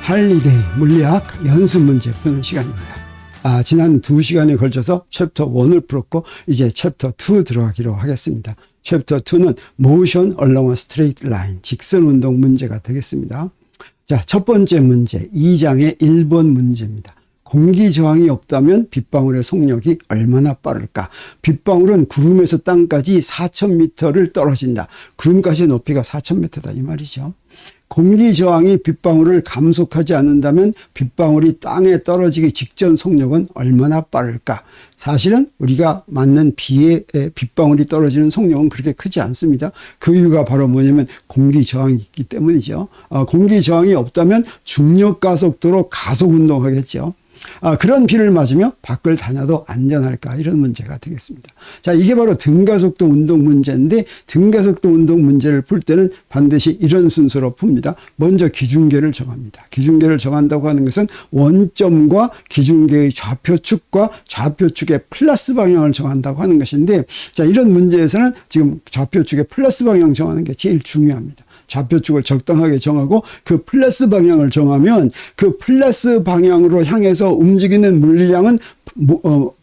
할리데이 물리학 연습 문제 푸는 시간입니다. 지난 2시간에 걸쳐서 챕터 1을 풀었고 이제 챕터 2 들어가기로 하겠습니다. 챕터 2는 motion along a straight line, 직선 운동 문제가 되겠습니다. 자, 첫 번째 문제 2장의 1번 문제입니다. 공기 저항이 없다면 빗방울의 속력이 얼마나 빠를까? 빗방울은 구름에서 땅까지 4,000m를 떨어진다. 구름까지의 높이가 4,000m다 이 말이죠. 공기 저항이 빗방울을 감속하지 않는다면 빗방울이 땅에 떨어지기 직전 속력은 얼마나 빠를까? 사실은 우리가 맞는 비에 빗방울이 떨어지는 속력은 그렇게 크지 않습니다. 그 이유가 바로 뭐냐면 공기 저항이 있기 때문이죠. 공기 저항이 없다면 중력 가속도로 가속 운동하겠죠. 그런 비를 맞으며 밖을 다녀도 안전할까? 이런 문제가 되겠습니다. 자, 이게 바로 등가속도 운동 문제인데 등가속도 운동 문제를 풀 때는 반드시 이런 순서로 풉니다. 먼저 기준계를 정합니다. 기준계를 정한다고 하는 것은 원점과 기준계의 좌표축과 좌표축의 플러스 방향을 정한다고 하는 것인데, 자, 이런 문제에서는 지금 좌표축의 플러스 방향 정하는 게 제일 중요합니다. 좌표축을 적당하게 정하고 그 플러스 방향을 정하면 그 플러스 방향으로 향해서 움직이는 물량은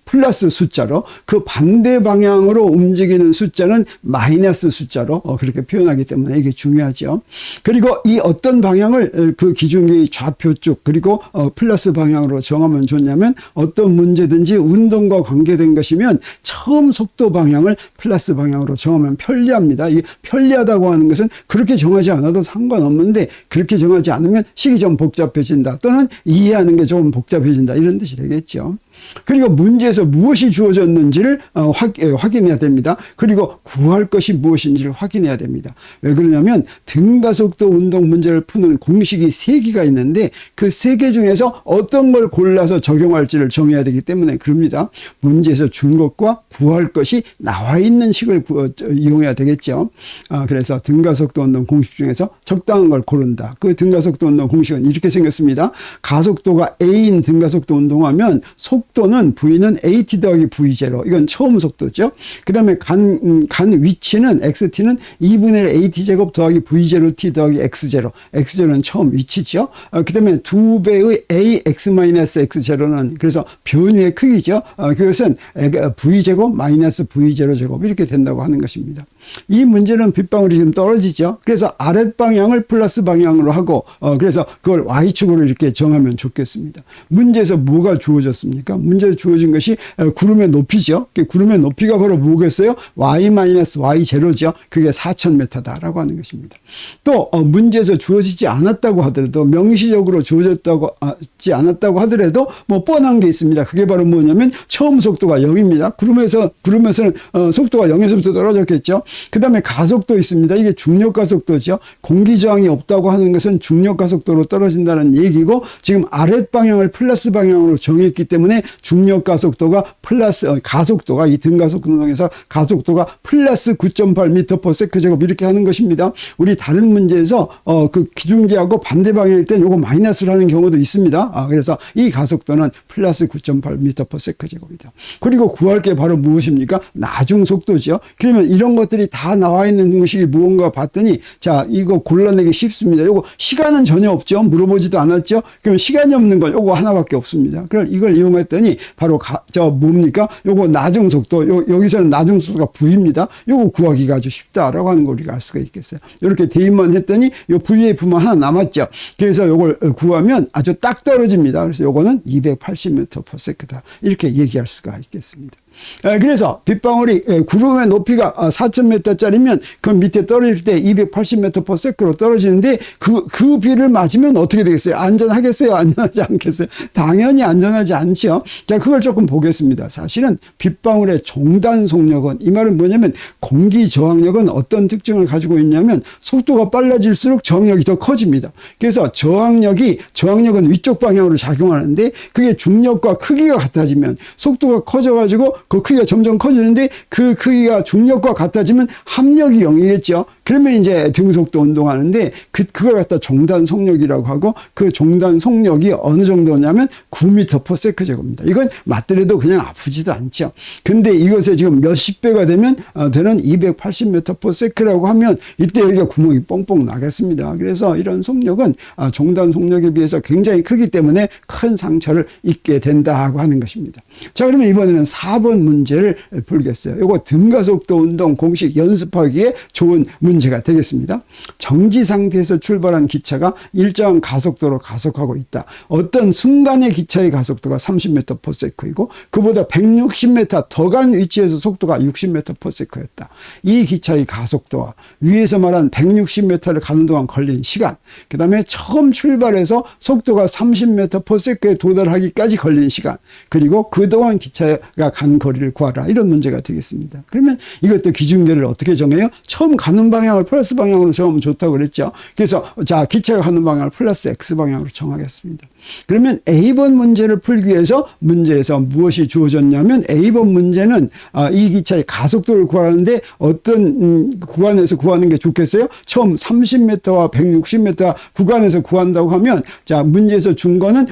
플러스 숫자로, 그 반대 방향으로 움직이는 숫자는 마이너스 숫자로 그렇게 표현하기 때문에 이게 중요하죠. 그리고 이 어떤 방향을 그 기준계의 좌표축 그리고 플러스 방향으로 정하면 좋냐면, 어떤 문제든지 운동과 관계된 것이면 처음 속도 방향을 플러스 방향으로 정하면 편리합니다. 이 편리하다고 하는 것은 그렇게 정하지 않아도 상관없는데, 그렇게 정하지 않으면 식이 좀 복잡해진다 또는 이해하는 게 조금 복잡해진다 이런 뜻이 되겠죠. 그리고 문제에서 무엇이 주어졌는지를 확인해야 됩니다. 그리고 구할 것이 무엇인지를 확인해야 됩니다. 왜 그러냐면 등가속도 운동 문제를 푸는 공식이 3개가 있는데 그 3개 중에서 어떤 걸 골라서 적용할지를 정해야 되기 때문에 그럽니다. 문제에서 준 것과 구할 것이 나와 있는 식을 이용해야 되겠죠. 그래서 등가속도 운동 공식 중에서 적당한 걸 고른다. 그 등가속도 운동 공식은 이렇게 생겼습니다. 가속도가 A인 등가속도 운동하면 속도는 V는 AT 더하기 V0. 이건 처음 속도죠. 그 다음에 간 위치는 XT는 2분의 1 AT제곱 더하기 V0T 더하기 X0. X0는 처음 위치죠. 그 다음에 2배의 AX-X0는 그래서 변위의 크기죠. 그것은 V제곱 마이너스 V0 제곱 이렇게 된다고 하는 것입니다. 이 문제는 빗방울이 지금 떨어지죠. 그래서 아랫방향을 플러스 방향으로 하고 그래서 그걸 Y축으로 이렇게 정하면 좋겠습니다. 문제에서 뭐가 주어졌습니까? 문제에 주어진 것이 구름의 높이죠. 구름의 높이가 바로 뭐겠어요? Y-Y0죠. 그게 4,000m다라고 하는 것입니다. 또 문제에서 주어지지 않았다고 하더라도, 명시적으로 주어졌지 않았다고 하더라도 뭐 뻔한 게 있습니다. 그게 바로 뭐냐면 처음 속도가 0입니다. 구름에서는 속도가 0에서부터 떨어졌겠죠. 그 다음에 가속도 있습니다. 이게 중력 가속도죠. 공기 저항이 없다고 하는 것은 중력 가속도로 떨어진다는 얘기고, 지금 아랫 방향을 플러스 방향으로 정했기 때문에 중력 가속도가 가속도가 이 등가속도 운동에서 가속도가 플러스 9.8m/s 제곱 이렇게 하는 것입니다. 우리 다른 문제에서 그 기준계하고 반대 방향일 땐 요거 마이너스로 하는 경우도 있습니다. 그래서 이 가속도는 플러스 9.8m/s 제곱이다. 그리고 구할 게 바로 무엇입니까? 나중 속도죠. 그러면 이런 것들이 다 나와 있는 공식이 무언가 봤더니, 자, 이거 골라내기 쉽습니다. 요거 시간은 전혀 없죠. 물어보지도 않았죠. 그럼 시간이 없는 건 요거 하나밖에 없습니다. 그럼 이걸 이용했더니 바로 뭡니까? 요거 나중 속도, 여기서는 나중 속도가 V입니다. 요거 구하기가 아주 쉽다라고 하는 걸 우리가 알 수가 있겠어요. 이렇게 대입만 했더니 요 VF만 하나 남았죠. 그래서 요걸 구하면 아주 딱 떨어집니다. 그래서 요거는 280m/s다. 이렇게 얘기할 수가 있겠습니다. 그래서 빗방울이 구름의 높이가 4,000m짜리면 그 밑에 떨어질 때 280m/s로 떨어지는데 그 비를 맞으면 어떻게 되겠어요? 안전하겠어요? 안전하지 않겠어요? 당연히 안전하지 않죠. 자, 그걸 조금 보겠습니다. 사실은 빗방울의 종단 속력은, 이 말은 뭐냐면 공기 저항력은 어떤 특징을 가지고 있냐면 속도가 빨라질수록 저항력이 더 커집니다. 그래서 저항력은 위쪽 방향으로 작용하는데 그게 중력과 크기가 같아지면 속도가 커져가지고 그 크기가 점점 커지는데 그 크기가 중력과 같아지면 합력이 0이겠죠. 그러면 이제 등속도 운동하는데 그걸 갖다 종단 속력이라고 하고 그 종단 속력이 어느 정도냐면 9m/s 제곱입니다. 이건 맞더라도 그냥 아프지도 않죠. 근데 이것에 지금 몇십 배가 되면 되는 280m/s라고 하면 이때 여기가 구멍이 뻥뻥 나겠습니다. 그래서 이런 속력은 종단 속력에 비해서 굉장히 크기 때문에 큰 상처를 입게 된다고 하는 것입니다. 자, 그러면 이번에는 4번 문제를 풀겠어요. 이거 등가속도 운동 공식 연습하기에 좋은 문제가 되겠습니다. 정지 상태에서 출발한 기차가 일정한 가속도로 가속하고 있다. 어떤 순간의 기차의 가속도가 30m/s이고 그보다 160m 더 간 위치에서 속도가 60m/s였다. 이 기차의 가속도와 위에서 말한 160m를 가는 동안 걸린 시간, 그 다음에 처음 출발해서 속도가 30m/s에 도달하기까지 걸린 시간, 그리고 그동안 기차가 간 거리를 구하라. 이런 문제가 되겠습니다. 그러면 이것도 기준계를 어떻게 정해요? 처음 가는 방향을 플러스 방향으로 정하면 좋다고 그랬죠. 그래서 자, 기차가 가는 방향을 플러스 X 방향으로 정하겠습니다. 그러면 A번 문제를 풀기 위해서 문제에서 무엇이 주어졌냐면 A번 문제는 이 기차의 가속도를 구하는데 어떤 구간에서 구하는 게 좋겠어요? 처음 30m와 160m 구간에서 구한다고 하면 자, 문제에서 준 거는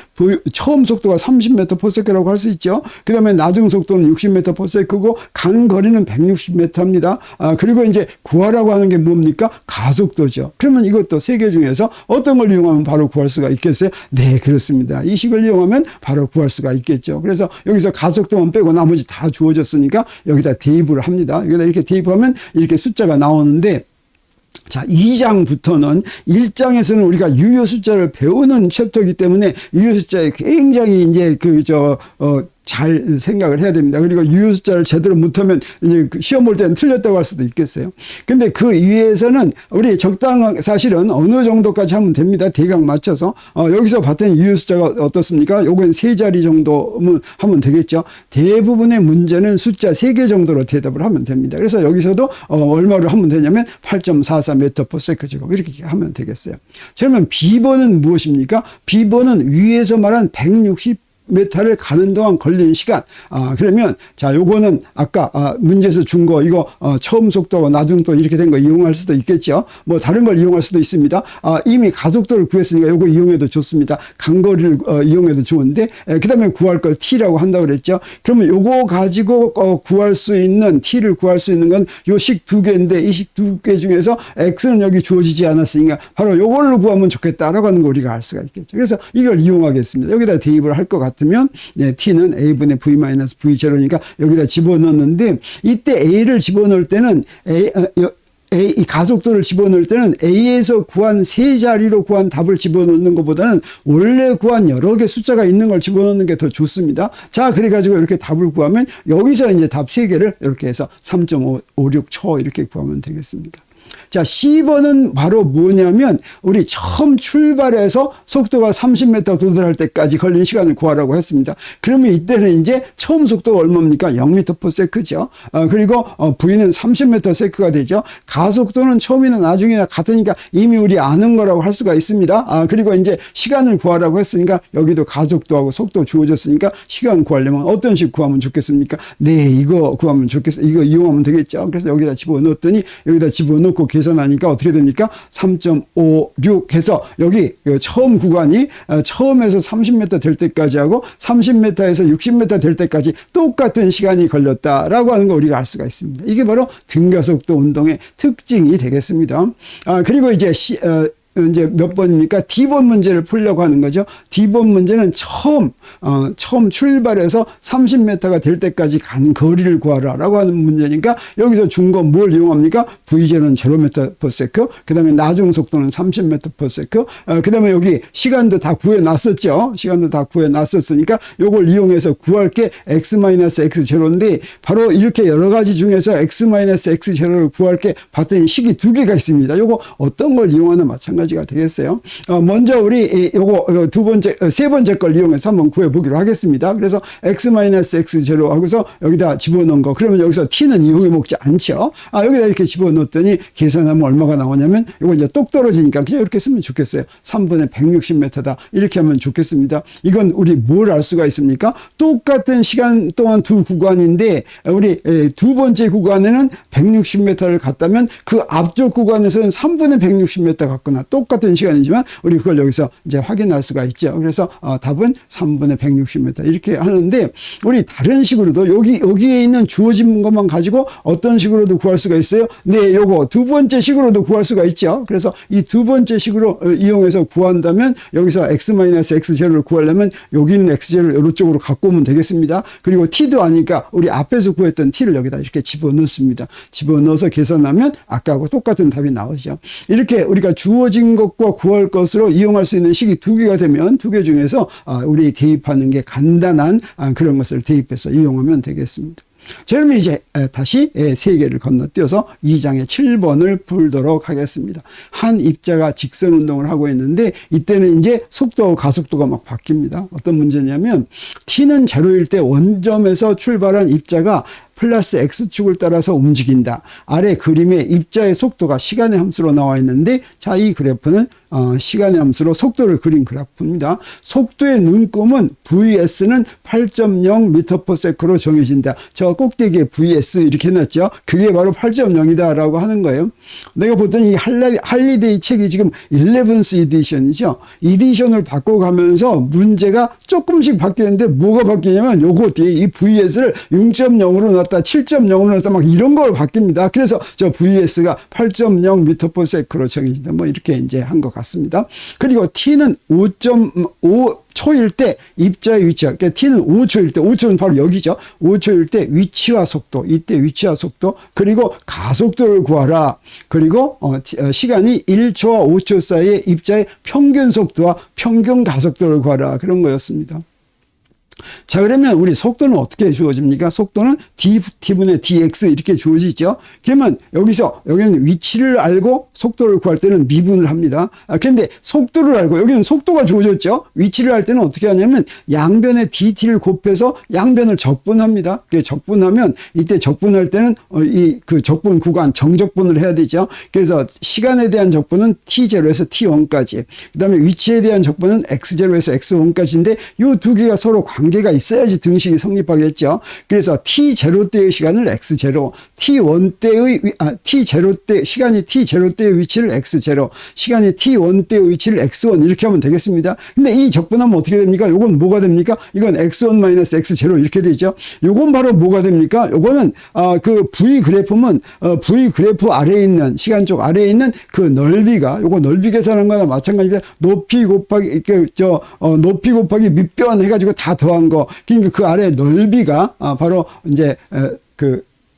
처음 속도가 30m/s라고 할 수 있죠. 그 다음에 나중 속도는 60m/s고 간 거리는 160m입니다. 그리고 이제 구하라고 하는 게 뭡니까? 가속도죠. 그러면 이것도 세 개 중에서 어떤 걸 이용하면 바로 구할 수가 있겠어요? 네, 그렇습니다. 이 식을 이용하면 바로 구할 수가 있겠죠. 그래서 여기서 가속도만 빼고 나머지 다 주어졌으니까 여기다 대입을 합니다. 여기다 이렇게 대입하면 이렇게 숫자가 나오는데 자, 2장부터는 1장에서는 우리가 유효 숫자를 배우는 챕터이기 때문에 유효 숫자에 굉장히 이제 잘 생각을 해야 됩니다. 그리고 유효 숫자를 제대로 못하면 이제 시험 볼 때는 틀렸다고 할 수도 있겠어요. 근데 그 위에서는 우리 사실은 어느 정도까지 하면 됩니다. 대강 맞춰서. 여기서 봤더니 유효 숫자가 어떻습니까? 요건 세 자리 정도 하면 되겠죠. 대부분의 문제는 숫자 3개 정도로 대답을 하면 됩니다. 그래서 여기서도 얼마로 하면 되냐면 8.44m/s 제곱 이렇게 하면 되겠어요. 그러면 B번은 무엇입니까? B번은 위에서 말한 160m를 가는 동안 걸린 시간. 그러면 자, 요거는 아까 문제에서 준 거 이거 처음 속도와 나중 속도 이렇게 된 거 이용할 수도 있겠죠. 뭐 다른 걸 이용할 수도 있습니다. 이미 가속도를 구했으니까 요거 이용해도 좋습니다. 간거리를 이용해도 좋은데 그다음에 구할 걸 t라고 한다고 그랬죠. 그러면 요거 가지고 구할 수 있는 t를 구할 수 있는 건 요 식 두 개인데 이 식 두 개 중에서 x는 여기 주어지지 않았으니까 바로 요걸로 구하면 좋겠다라고 하는 거 우리가 알 수가 있겠죠. 그래서 이걸 이용하겠습니다. 여기다 대입을 할 것 같으면 네, t는 a분의 v-v0니까 여기다 집어넣는데 이때 a를 집어넣을 때는 이 가속도를 집어넣을 때는 A에서 구한 세 자리로 구한 답을 집어넣는 것보다는 원래 구한 여러 개 숫자가 있는 걸 집어넣는 게 더 좋습니다. 자, 그래가지고 이렇게 답을 구하면 여기서 이제 답 3개를 이렇게 해서 3.56초 이렇게 구하면 되겠습니다. 자, C번은 바로 뭐냐면 우리 처음 출발해서 속도가 30m 도달할 때까지 걸린 시간을 구하라고 했습니다. 그러면 이때는 이제 처음 속도가 얼마입니까? 0m/s죠. 그리고 V는 30m/s가 되죠. 가속도는 처음이나 나중이나 같으니까 이미 우리 아는 거라고 할 수가 있습니다. 그리고 이제 시간을 구하라고 했으니까 여기도 가속도하고 속도 주어졌으니까 시간 구하려면 어떤 식 구하면 좋겠습니까? 네, 이거 구하면 좋겠어요. 이거 이용하면 되겠죠. 그래서 여기다 집어넣었더니 여기다 집어넣고 계산하니까 어떻게 됩니까? 3.56 해서 여기 처음 구간이 처음에서 30m 될 때까지 하고 30m에서 60m 될 때까지 똑같은 시간이 걸렸다라고 하는 거 우리가 알 수가 있습니다. 이게 바로 등가속도 운동의 특징이 되겠습니다. 그리고 이제 이제 몇 번입니까? D번 문제를 풀려고 하는 거죠. D번 문제는 처음 출발해서 30m가 될 때까지 간 거리를 구하라 라고 하는 문제니까 여기서 준 건 뭘 이용합니까? V0는 0m/s, 그 다음에 나중 속도는 30m/s, 그 다음에 여기 시간도 다 구해놨었죠. 시간도 다 구해놨었으니까 요걸 이용해서 구할 게 x-x0인데 바로 이렇게 여러 가지 중에서 x-x0를 구할 게 봤더니 식이 두 개가 있습니다. 요거 어떤 걸 이용하나 마찬가지 마찬가지가 되겠어요. 먼저 우리 요거 세 번째 걸 이용해서 한번 구해보기로 하겠습니다. 그래서 x-x0 하고서 여기다 집어넣은 거. 그러면 여기서 t는 이용해 먹지 않죠. 여기다 이렇게 집어넣었더니 계산하면 얼마가 나오냐면 요거 이제 똑 떨어지니까 그냥 이렇게 쓰면 좋겠어요. 3분의 160m다. 이렇게 하면 좋겠습니다. 이건 우리 뭘 알 수가 있습니까? 똑같은 시간 동안 두 구간인데 우리 두 번째 구간에는 160m를 갔다면 그 앞쪽 구간에서는 3분의 160m 갔거나 똑같은 시간이지만 우리 그걸 여기서 이제 확인할 수가 있죠. 그래서 답은 3분의 160m 이렇게 하는데 우리 다른 식으로도 여기에 있는 주어진 것만 가지고 어떤 식으로도 구할 수가 있어요. 네, 요거 두 번째 식으로도 구할 수가 있죠. 그래서 이 두 번째 식으로 이용해서 구한다면 여기서 x-x0를 구하려면 여기 있는 x0를 이쪽으로 갖고 오면 되겠습니다. 그리고 t도 아니까 우리 앞에서 구했던 t를 여기다 이렇게 집어넣습니다. 집어넣어서 계산하면 아까하고 똑같은 답이 나오죠. 이렇게 우리가 주어진 것과 구할 것으로 이용할 수 있는 식이 두 개가 되면 두 개 중에서 우리 대입하는 게 간단한 그런 것을 대입해서 이용하면 되겠습니다. 자, 그러면 이제 다시 세 개를 건너뛰어서 2장의 7번을 풀도록 하겠습니다. 한 입자가 직선 운동을 하고 있는데 이때는 이제 속도와 가속도가 막 바뀝니다. 어떤 문제냐면 t는 제로일 때 원점에서 출발한 입자가 플러스 x축을 따라서 움직인다. 아래 그림에 입자의 속도가 시간의 함수로 나와 있는데 자, 이 그래프는 시간의 함수로 속도를 그린 그래프입니다. 속도의 눈금은 vs는 8.0m/s로 정해진다. 저 꼭대기에 vs 이렇게 해놨죠. 그게 바로 8.0이다 라고 하는 거예요. 내가 보던 이 할리데이 책이 지금 11th 에디션이죠. 에디션을 바꿔가면서 문제가 조금씩 바뀌었는데 뭐가 바뀌냐면 요거 뒤에 이 vs를 6.0으로 넣었다 7.0으로 넣었다 막 이런 걸 바뀝니다. 그래서 저 vs가 8.0m/s로 정해진다. 뭐 이렇게 이제 한 것 같습니다. 그리고 t는 5.5 초일 때 입자의 위치가, 그러니까 t는 5초일 때, 5초는 바로 여기죠. 5초일 때 위치와 속도, 이때 위치와 속도, 그리고 가속도를 구하라. 그리고 시간이 1초와 5초 사이의 입자의 평균 속도와 평균 가속도를 구하라. 그런 거였습니다. 자, 그러면 우리 속도는 어떻게 주어집니까? 속도는 t분의 dx 이렇게 주어지죠. 그러면 여기는 위치를 알고 속도를 구할 때는 미분을 합니다. 근데 속도를 알고 여기는 속도가 주어졌죠. 위치를 할 때는 어떻게 하냐면 양변에 dt를 곱해서 양변을 적분합니다. 그게 적분하면 이때 적분할 때는 그 적분 구간 정적분을 해야 되죠. 그래서 시간에 대한 적분은 t0에서 t1까지. 그다음에 위치에 대한 적분은 x0에서 x1까지인데 이 두 개가 서로 관계가 있어야지 등식이 성립하겠죠. 그래서 t0 때의 시간을 x0, t1 때의 t0 때 시간이 t0 때의 위치를 x0, 시간이 t1 때의 위치를 x1 이렇게 하면 되겠습니다. 근데 이 적분하면 어떻게 됩니까? 요건 뭐가 됩니까? 이건 x1 x0 이렇게 되죠. 요건 바로 뭐가 됩니까? 요거는 그 v 그래프면 v 그래프 아래에 있는 시간 쪽 아래에 있는 그 넓이가 요거 넓이 계산한 거나 마찬가지입니다. 높이 곱하기 높이 곱하기 밑변 해가지고 다 더한 거. 그러니까 그 아래 넓이가 바로 이제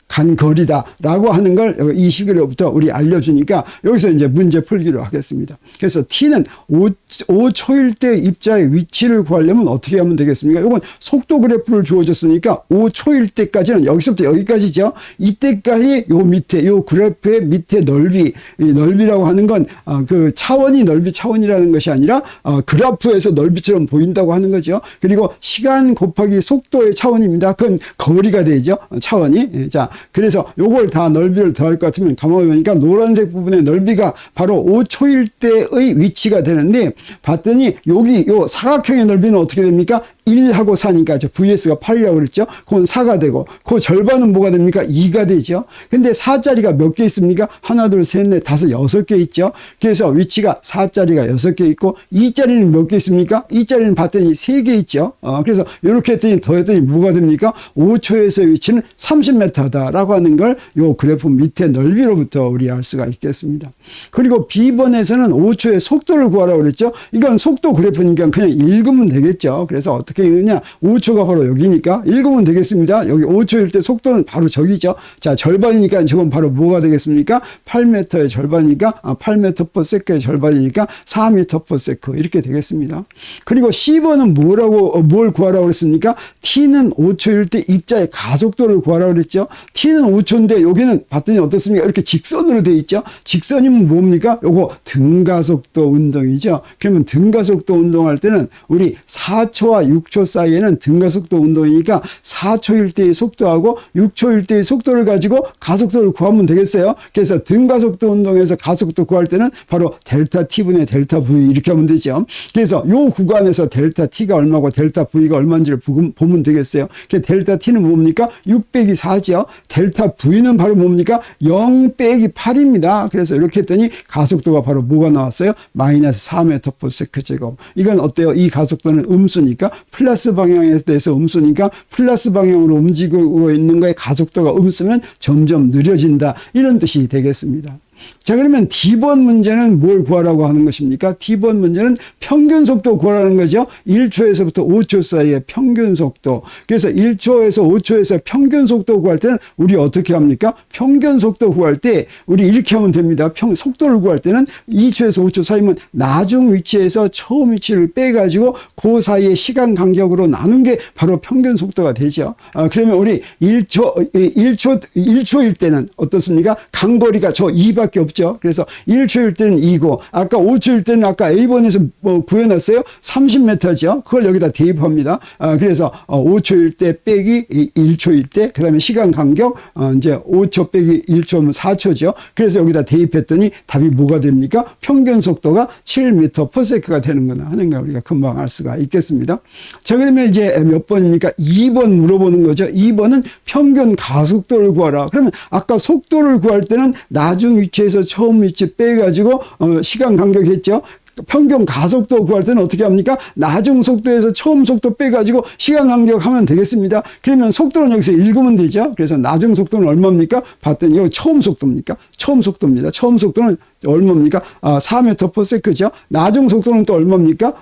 간 거리다라고 하는 걸 이 시기로부터 우리 알려주니까 여기서 이제 문제 풀기로 하겠습니다. 그래서 t는 5초일 때 입자의 위치를 구하려면 어떻게 하면 되겠습니까? 이건 속도 그래프를 주어졌으니까 5초일 때까지는 여기서부터 여기까지죠. 이때까지 요 밑에 요 그래프의 밑에 넓이, 이 넓이라고 하는 건 그 차원이 넓이 차원이라는 것이 아니라 그래프에서 넓이처럼 보인다고 하는 거죠. 그리고 시간 곱하기 속도의 차원입니다. 그건 거리가 되죠. 차원이. 자, 그래서 요걸 다 넓이를 더할 것 같으면 가만히 보니까 노란색 부분의 넓이가 바로 5초일 때의 위치가 되는데 봤더니 여기 요 사각형의 넓이는 어떻게 됩니까? 1하고 4니까 vs가 8이라고 그랬죠. 그건 4가 되고 그 절반은 뭐가 됩니까? 2가 되죠. 근데 4자리가 몇 개 있습니까? 하나, 둘, 셋, 넷, 다섯, 6개 있죠. 그래서 위치가 4자리가 6개 있고 2자리는 몇 개 있습니까? 2자리는 봤더니 3개 있죠. 그래서 이렇게 했더니 더했더니 뭐가 됩니까? 5초에서 위치는 30m다라고 하는 걸 요 그래프 밑에 넓이로부터 우리 알 수가 있겠습니다. 그리고 B번에서는 5초의 속도를 구하라고 그랬죠. 이건 속도 그래프니까 그냥 읽으면 되겠죠. 그래서 어떻게 어떻게 읽느냐? 5초가 바로 여기니까 읽으면 되겠습니다. 여기 5초일 때 속도는 바로 저기죠. 자, 절반이니까 저건 바로 뭐가 되겠습니까? 8m의 절반이니까 8m/s의 절반이니까 4m/s 이렇게 되겠습니다. 그리고 10번은 뭘 구하라고 그랬습니까? t는 5초일 때 입자의 가속도를 구하라고 그랬죠. t는 5초인데 여기는 봤더니 어떻습니까? 이렇게 직선으로 돼 있죠. 직선이면 뭡니까? 요거 등가속도 운동이죠. 그러면 등가속도 운동할 때는 우리 4초와 6초 사이에는 등가속도 운동이니까 4초일 때의 속도하고 6초일 때의 속도를 가지고 가속도를 구하면 되겠어요. 그래서 등가속도 운동에서 가속도 구할 때는 바로 델타 t분의 델타 v 이렇게 하면 되죠. 그래서 요 구간에서 델타 t가 얼마고 델타 v가 얼마인지를 보면 되겠어요. 델타 t는 뭡니까? 6 빼기 4죠. 델타 v는 바로 뭡니까? 0 빼기 8입니다. 그래서 이렇게 했더니 가속도가 바로 뭐가 나왔어요? 마이너스 4m/s 제곱. 이건 어때요? 이 가속도는 음수니까 플러스 방향에 대해서 음수니까 플러스 방향으로 움직이고 있는 거에 가속도가 음수면 점점 느려진다. 이런 뜻이 되겠습니다. 자, 그러면 D번 문제는 뭘 구하라고 하는 것입니까? D번 문제는 평균 속도 구하라는 거죠. 1초에서부터 5초 사이의 평균 속도. 그래서 1초에서 5초에서 평균 속도 구할 때는 우리 어떻게 합니까? 평균 속도 구할 때 우리 이렇게 하면 됩니다. 속도를 구할 때는 2초에서 5초 사이면 나중 위치에서 처음 위치를 빼가지고 그 사이의 시간 간격으로 나눈 게 바로 평균 속도가 되죠. 그러면 우리 1초일 때는 어떻습니까? 간거리가 저 2밖에 없죠. 그래서 1초일 때는 2고, 아까 5초일 때는 아까 A번에서 구해놨어요. 30m죠. 그걸 여기다 대입합니다. 그래서 5초일 때 빼기 1초일 때, 그 다음에 시간 간격, 이제 5초 빼기 1초면 4초죠. 그래서 여기다 대입했더니 답이 뭐가 됩니까? 평균 속도가 7m/s가 되는구나 하는 걸 우리가 금방 알 수가 있겠습니다. 자, 그러면 이제 몇 번입니까? 2번 물어보는 거죠. 2번은 평균 가속도를 구하라. 그러면 아까 속도를 구할 때는 나중 위치에서 처음 위치 빼가지고 시간 간격 했죠. 평균 가속도 구할 때는 어떻게 합니까? 나중 속도에서 처음 속도 빼가지고 시간 간격 하면 되겠습니다. 그러면 속도는 여기서 읽으면 되죠. 그래서 나중 속도는 얼마입니까? 봤더니 이거 처음 속도입니까? 처음 속도입니다. 처음 속도는 얼마입니까? 4m/s죠. 나중 속도는 또 얼마입니까?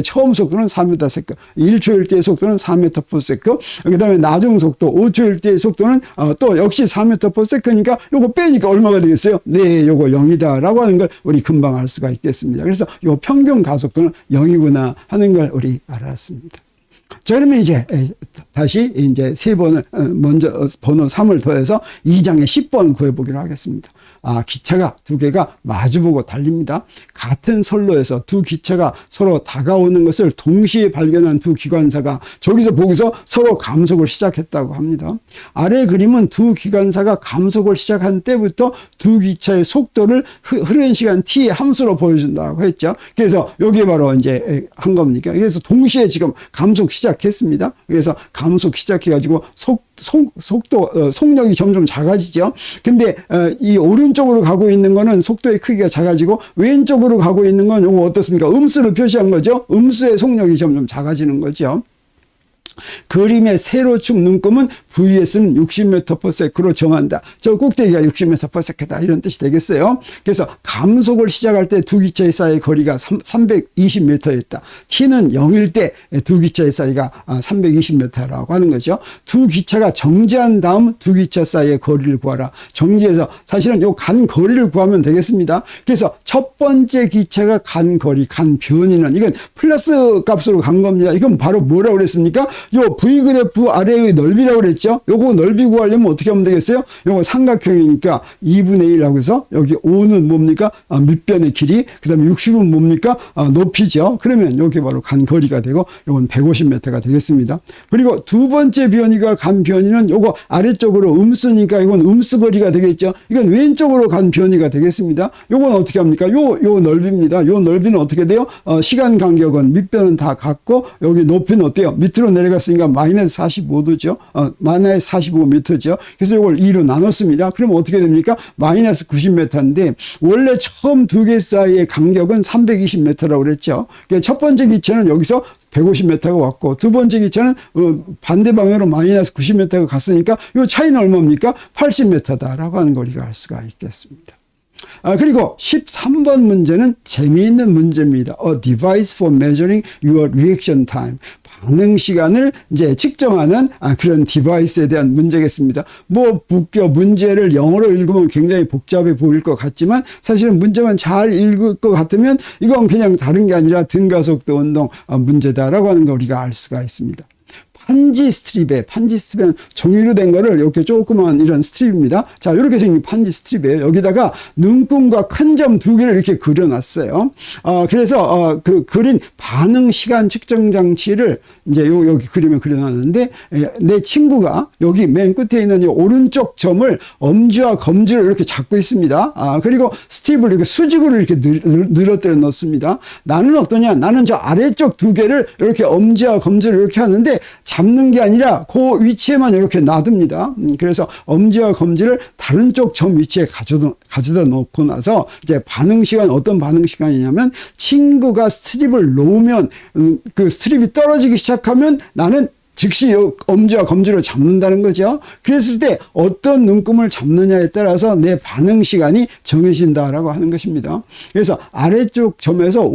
처음 속도는 4m/s. 1초일 때의 속도는 4m/s. 그 다음에 나중 속도, 5초일 때의 속도는 또 역시 4m/s니까 요거 빼니까 얼마가 되겠어요? 네, 요거 0이다라고 하는 걸 우리 금방 알 수가 있겠습니다. 그래서 요 평균 가속도는 0이구나 하는 걸 우리 알았습니다. 자, 그러면 이제 다시 이제 세 번을 먼저 번호 3을 더해서 2장의 10번 구해보기로 하겠습니다. 기차가 두 개가 마주보고 달립니다. 같은 선로에서 두 기차가 서로 다가오는 것을 동시에 발견한 두 기관사가 저기서 보고서 서로 감속을 시작했다고 합니다. 아래 그림은 두 기관사가 감속을 시작한 때부터 두 기차의 속도를 흐른 시간 t의 함수로 보여준다고 했죠. 그래서 여기 바로 이제 한 겁니까? 그래서 동시에 지금 감속 시작했습니다. 그래서 감속 시작해가지고 속력이 점점 작아지죠. 근데 이 오른쪽으로 가고 있는 거는 속도의 크기가 작아지고 왼쪽으로 가고 있는 건 이거 어떻습니까? 음수를 표시한 거죠. 음수의 속력이 점점 작아지는 거죠. 그림의 세로축 눈금은 VS는 60m/s로 정한다. 저 꼭대기가 60m/s다. 이런 뜻이 되겠어요. 그래서 감속을 시작할 때 두 기차의 사이의 거리가 320m였다. T는 0일 때 두 기차의 사이가 320m라고 하는 거죠. 두 기차가 정지한 다음 두 기차 사이의 거리를 구하라. 정지해서 사실은 요 간 거리를 구하면 되겠습니다. 그래서 첫 번째 기차가 간 거리, 간 변이는 이건 플러스 값으로 간 겁니다. 이건 바로 뭐라고 그랬습니까? 요 V그래프 아래의 넓이라고 그랬죠? 요거 넓이 구하려면 어떻게 하면 되겠어요? 요거 삼각형이니까 2분의 1 하고 해서 여기 5는 뭡니까? 밑변의 길이, 그 다음에 60은 뭡니까? 높이죠. 그러면 요게 바로 간 거리가 되고 요건 150m가 되겠습니다. 그리고 두 번째 변이가 간 변이는 요거 아래쪽으로 음수니까 이건 음수 거리가 되겠죠. 이건 왼쪽으로 간 변이가 되겠습니다. 요건 어떻게 합니까? 요 넓이입니다. 요 넓이는 어떻게 돼요? 시간 간격은 밑변은 다 같고 여기 높이는 어때요? 밑으로 내려갔으니까 마이너스 45도죠. 마이너스 45m죠. 그래서 이걸 2로 나눴습니다. 그러면 어떻게 됩니까? 마이너스 90m인데 원래 처음 두 개 사이의 간격은 320m라고 그랬죠. 그러니까 첫 번째 기체는 여기서 150m가 왔고 두 번째 기차는 반대 방향으로 마이너스 90m가 갔으니까 이 차이는 얼마입니까? 80m다라고 하는 걸 우리가 알 수가 있겠습니다. 그리고 13번 문제는 재미있는 문제입니다. A device for measuring your reaction time. 반응 시간을 이제 측정하는 그런 디바이스에 대한 문제겠습니다. 뭐 문제를 영어로 읽으면 굉장히 복잡해 보일 것 같지만 사실은 문제만 잘 읽을 것 같으면 이건 그냥 다른 게 아니라 등가속도 운동 문제다라고 하는 걸 우리가 알 수가 있습니다. 판지 스트립은 종이로 된 거를 이렇게 조그만 이런 스트립입니다. 자, 이렇게 생긴 판지 스트립이에요. 여기다가 눈금과 큰 점 두 개를 이렇게 그려놨어요. 그래서 그 그린 반응 시간 측정 장치를 이제 여기 그림을 그려놨는데 내 친구가 여기 맨 끝에 있는 이 오른쪽 점을 엄지와 검지로 이렇게 잡고 있습니다. 그리고 스트립을 이렇게 수직으로 이렇게 늘어뜨려 놓습니다. 나는 어떠냐? 나는 저 아래쪽 두 개를 이렇게 엄지와 검지로 이렇게 하는데 잡는 게 아니라 그 위치에만 이렇게 놔둡니다. 그래서 엄지와 검지를 다른 쪽 점 위치에 가져다 놓고 나서 이제 반응 시간, 어떤 반응 시간이냐면 친구가 스트립을 놓으면 그 스트립이 떨어지기 시작하면 나는 즉시 엄지와 검지로 잡는다는 거죠. 그랬을 때 어떤 눈금을 잡느냐에 따라서 내 반응 시간이 정해진다라고 하는 것입니다. 그래서 아래쪽 점에서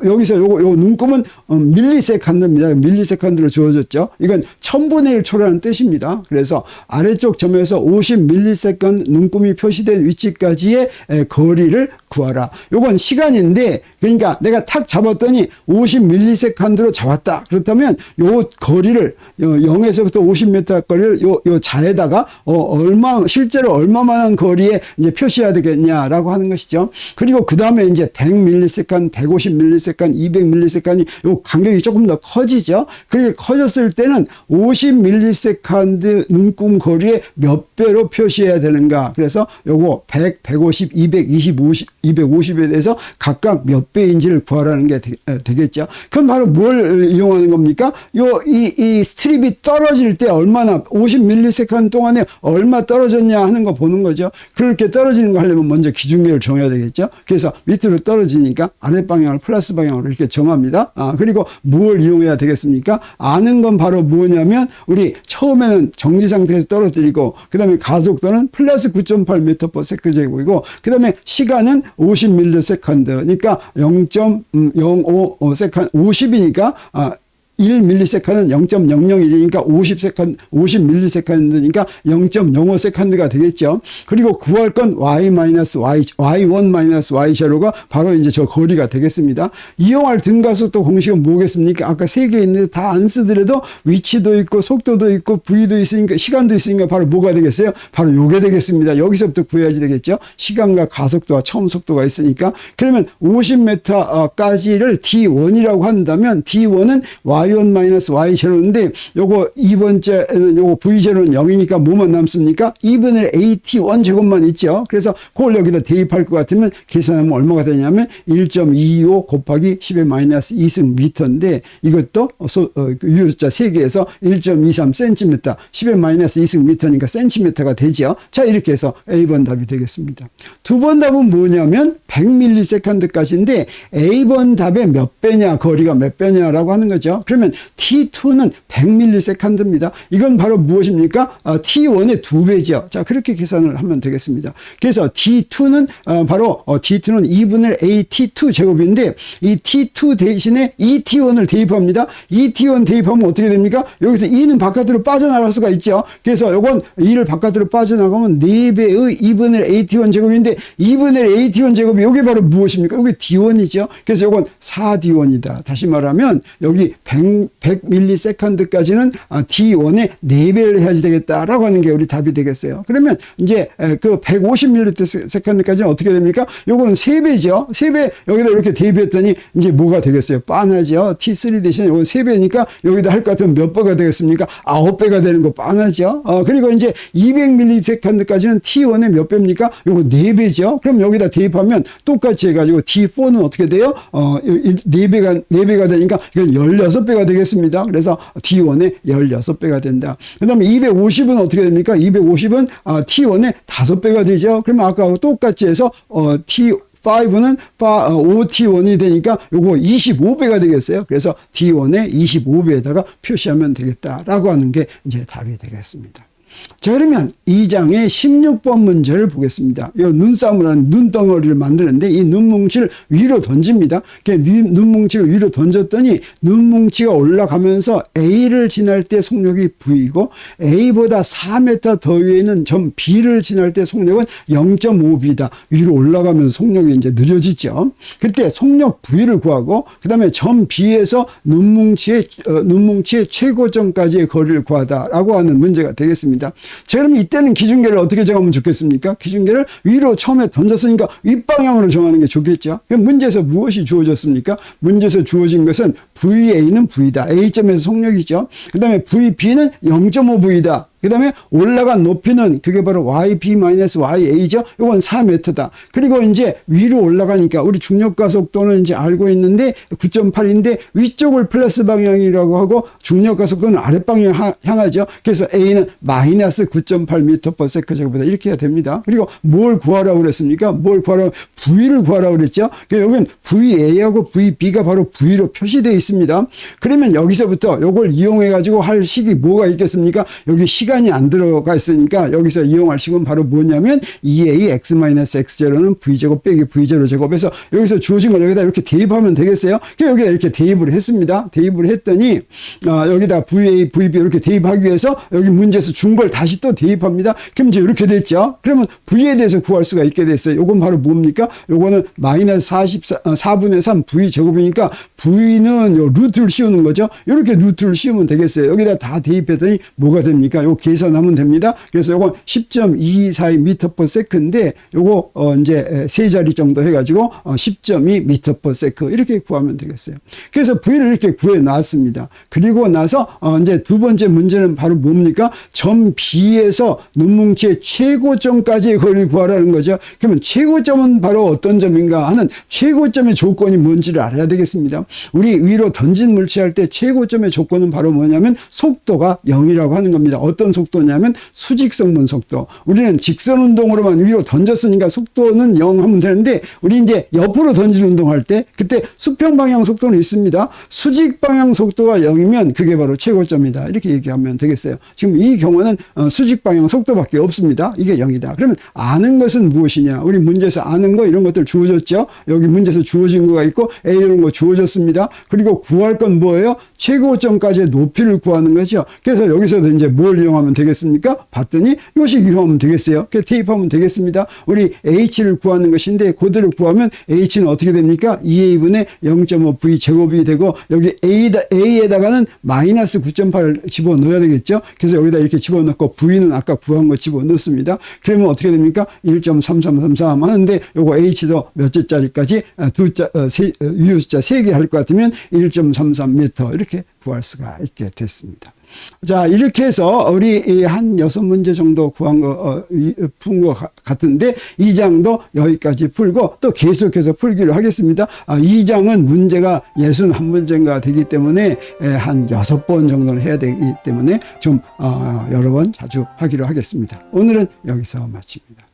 여기서 요 눈금은 밀리세컨드입니다. 밀리세컨드로 주어졌죠. 이건 1000분의 1초라는 뜻입니다. 그래서 아래쪽 점에서 50밀리세컨드 눈금이 표시된 위치까지의 거리를 구하라. 요건 시간인데, 그러니까 내가 탁 잡았더니 50밀리세컨드로 잡았다. 그렇다면 요 거리를 0에서부터 50m 거리를 요 자에다가 실제로 얼마만한 거리에 이제 표시해야 되겠냐라고 하는 것이죠. 그리고 그 다음에 이제 100밀리세컨드, 150밀리세컨드, 200밀리세컨드 요 간격이 조금 더 커지죠. 그렇게 커졌을 때는 50밀리세컨드 눈금 거리에 몇 배로 표시해야 되는가. 그래서 요거 100, 150, 200, 250에 대해서 각각 몇 배인지를 구하라는 게 되겠죠. 그럼 바로 뭘 이용하는 겁니까? 이 스트립이 떨어질 때 얼마나 50밀리세컨드 동안에 얼마 떨어졌냐 하는 거 보는 거죠. 그렇게 떨어지는 거 하려면 먼저 기준계를 정해야 되겠죠. 그래서 밑으로 떨어지니까 아래 방향을 플러스 방향으로 이렇게 정합니다. 그리고 뭘 이용해야 되겠습니까? 아는 건 바로 뭐냐면 우리 처음에는 정지 상태에서 떨어뜨리고 그 다음에 가속도는 플러스 9.8m/s 제곱이고 그 다음에 시간은 50밀리세컨드 그러니까 0.05 세컨드 50이니까 1밀리세컨드는 0.001이니까 50밀리세컨드니까 0.05세컨드가 되겠죠. 그리고 구할 건 y-y1-y0가 바로 이제 저 거리가 되겠습니다. 이용할 등가속도 공식은 뭐겠습니까? 아까 세 개 있는데 다 안 쓰더라도 위치도 있고 속도도 있고 부위도 있으니까 시간도 있으니까 바로 뭐가 되겠어요? 바로 요게 되겠습니다. 여기서부터 구해야지 되겠죠. 시간과 가속도와 처음 속도가 있으니까. 그러면 50m까지를 D1이라고 한다면 D1은 y1-y0인데 요거 2번째는 요거 v0는 0이니까 뭐만 남습니까? 2분의 at1 제곱만 있죠. 그래서 그걸 여기다 대입할 것 같으면 계산하면 얼마가 되냐면 1.25 곱하기 10의 마이너스 2승 미터인데 이것도 유효숫자 3개에서 1.23cm 10의 마이너스 2승 미터니까 센티미터가 되죠. 자, 이렇게 해서 A번 답이 되겠습니다. 두 번 답은 뭐냐면 100밀리세컨드까지인데 A번 답의 몇 배냐, 거리가 몇 배냐라고 하는 거죠. 그러면 T2는 100밀리세컨드입니다. 이건 바로 무엇입니까? T1의 2배죠. 자, 그렇게 계산을 하면 되겠습니다. 그래서 T2는 바로 T2는 2분의 AT2 제곱인데 이 T2 대신에 ET1을 대입합니다. ET1 대입하면 어떻게 됩니까? 여기서 2는 바깥으로 빠져나갈 수가 있죠. 그래서 이건 2를 바깥으로 빠져나가면 4배의 2분의 AT1 제곱인데 2분의 AT1 제곱이 여기 바로 무엇입니까? 여기 D1이죠. 그래서 이건 4D1이다. 다시 말하면 여기 100밀리세컨드까지는 D1의 4배를 해야지 되겠다라고 하는 게 우리 답이 되겠어요. 그러면 이제 그 150밀리세컨드까지는 어떻게 됩니까? 요거는 3배죠. 3배 여기다 이렇게 대입했더니 이제 뭐가 되겠어요? 빤하죠. T3 대신에 요건 3배니까 여기다 할 것 같으면 몇 배가 되겠습니까? 9배가 되는 거 빤하죠. 그리고 이제 200밀리세컨드까지는 T1의 몇 배입니까? 요거 4배죠. 그럼 여기다 대입하면 똑같이 해가지고 D4는 어떻게 돼요? 4배가 되니까 이건 16배가 되겠습니다. 그래서 D1의 16배가 된다. 그 다음에 250은 어떻게 됩니까? 250은 T1의 5배가 되죠. 그러면 아까 똑같이 해서 T5는 5T1이 되니까 요거 25배가 되겠어요. 그래서 D1의 25배에다가 표시하면 되겠다라고 하는 게 이제 답이 되겠습니다. 자, 그러면 2장의 16번 문제를 보겠습니다. 이 눈싸움을 한 눈덩어리를 만드는데 이 눈뭉치를 위로 던집니다. 눈뭉치를 위로 던졌더니 눈뭉치가 올라가면서 A를 지날 때 속력이 V이고 A보다 4m 더 위에 있는 점 B를 지날 때 속력은 0.5B다. 위로 올라가면서 속력이 이제 느려지죠. 그때 속력 V를 구하고 그 다음에 점 B에서 눈뭉치의 최고점까지의 거리를 구하다라고 하는 문제가 되겠습니다. 자, 그럼 이때는 기준계를 어떻게 정하면 좋겠습니까? 기준계를 위로 처음에 던졌으니까 윗방향으로 정하는 게 좋겠죠. 그럼 문제에서 무엇이 주어졌습니까? 문제에서 주어진 것은 VA는 V다. A점에서 속력이죠. 그 다음에 VB는 0.5V다. 그 다음에 올라간 높이는 그게 바로 YB-YA죠. 이건 4m다. 그리고 이제 위로 올라가니까 우리 중력가 속도는 이제 알고 있는데 9.8인데 위쪽을 플러스 방향이라고 하고 중력가 속도는 아랫방향 향하죠. 그래서 A는 마이너스 9.8m/s 제곱이다. 이렇게 해야 됩니다. 그리고 뭘 구하라고 그랬습니까? 뭘 구하라고? V를 구하라고 그랬죠. 여기는 VA하고 VB가 바로 V로 표시되어 있습니다. 그러면 여기서부터 요걸 이용해 가지고 할 식이 뭐가 있겠습니까? 여기 시간이 안 들어가 있으니까 여기서 이용할 식은 바로 뭐냐면 2AX-X0는 V제곱 빼기 V0 제곱해서 여기서 주어진 걸 여기다 이렇게 대입하면 되겠어요. 여기다 이렇게 대입을 했습니다. 대입을 했더니 여기다 VA, VB 이렇게 대입하기 위해서 여기 문제에서 준 걸 다시 또 대입합니다. 그럼 이제 이렇게 됐죠. 그러면 V에 대해서 구할 수가 있게 됐어요. 요건 바로 뭡니까? 요거는 마이너스 4분의 3 V 제곱이니까 V는 요 루트를 씌우는 거죠. 이렇게 루트를 씌우면 되겠어요. 여기다 다 대입했더니 뭐가 됩니까? 요 계산하면 됩니다. 그래서 요건 10.242m/s인데 요거 이제 세 자리 정도 해가지고 10.2m/s 이렇게 구하면 되겠어요. 그래서 V를 이렇게 구해 놨습니다. 그리고 나서 이제 두 번째 문제는 바로 뭡니까? 점 B에서 눈뭉치의 최고점까지의 거리를 구하라는 거죠. 그러면 최고점은 바로 어떤 점인가 하는 최고점의 조건이 뭔지를 알아야 되겠습니다. 우리 위로 던진 물체할 때 최고점의 조건은 바로 뭐냐면 속도가 0이라고 하는 겁니다. 어떤 속도냐면 수직성분 속도. 우리는 직선 운동으로만 위로 던졌으니까 속도는 0 하면 되는데 우리 이제 옆으로 던진 운동할 때 그때 수평 방향 속도는 있습니다. 수직 방향 속도가 0이면 그게 바로 최고점이다. 이렇게 얘기하면 되겠어요. 지금 이 경우는 수직 방향 속도밖에 없습니다. 이게 0이다. 그러면 아는 것은 무엇이냐? 우리 문제에서 아는 거 이런 것들 주어졌죠. 여기 문제에서 주어진 거가 있고 A 이런 거 주어졌습니다. 그리고 구할 건 뭐예요? 최고점까지의 높이를 구하는 거죠. 그래서 여기서도 이제 뭘 이용하면 되겠습니까? 봤더니 요식 이용하면 되겠어요. 대입하면 되겠습니다. 우리 H를 구하는 것인데 그대로 구하면 H는 어떻게 됩니까? 2A분의 0.5V 제곱이 되고 여기 A에다가는 마이너스 9.8 집어넣어야 되겠죠. 그래서 여기다 이렇게 집어넣고 V는 아까 구한 거 집어넣습니다. 그러면 어떻게 됩니까? 1.3333 하는데 요거 H도 몇 자짜리까지 유효 숫자 3개 할 것 같으면 1.33m 이렇게 구할 수가 있게 됐습니다. 자, 이렇게 해서 우리 한 6문제 정도 푼 것 같은데 2장도 여기까지 풀고 또 계속해서 풀기로 하겠습니다. 2장은 문제가 61문제가 되기 때문에 한 6번 정도는 해야 되기 때문에 좀 여러 번 자주 하기로 하겠습니다. 오늘은 여기서 마칩니다.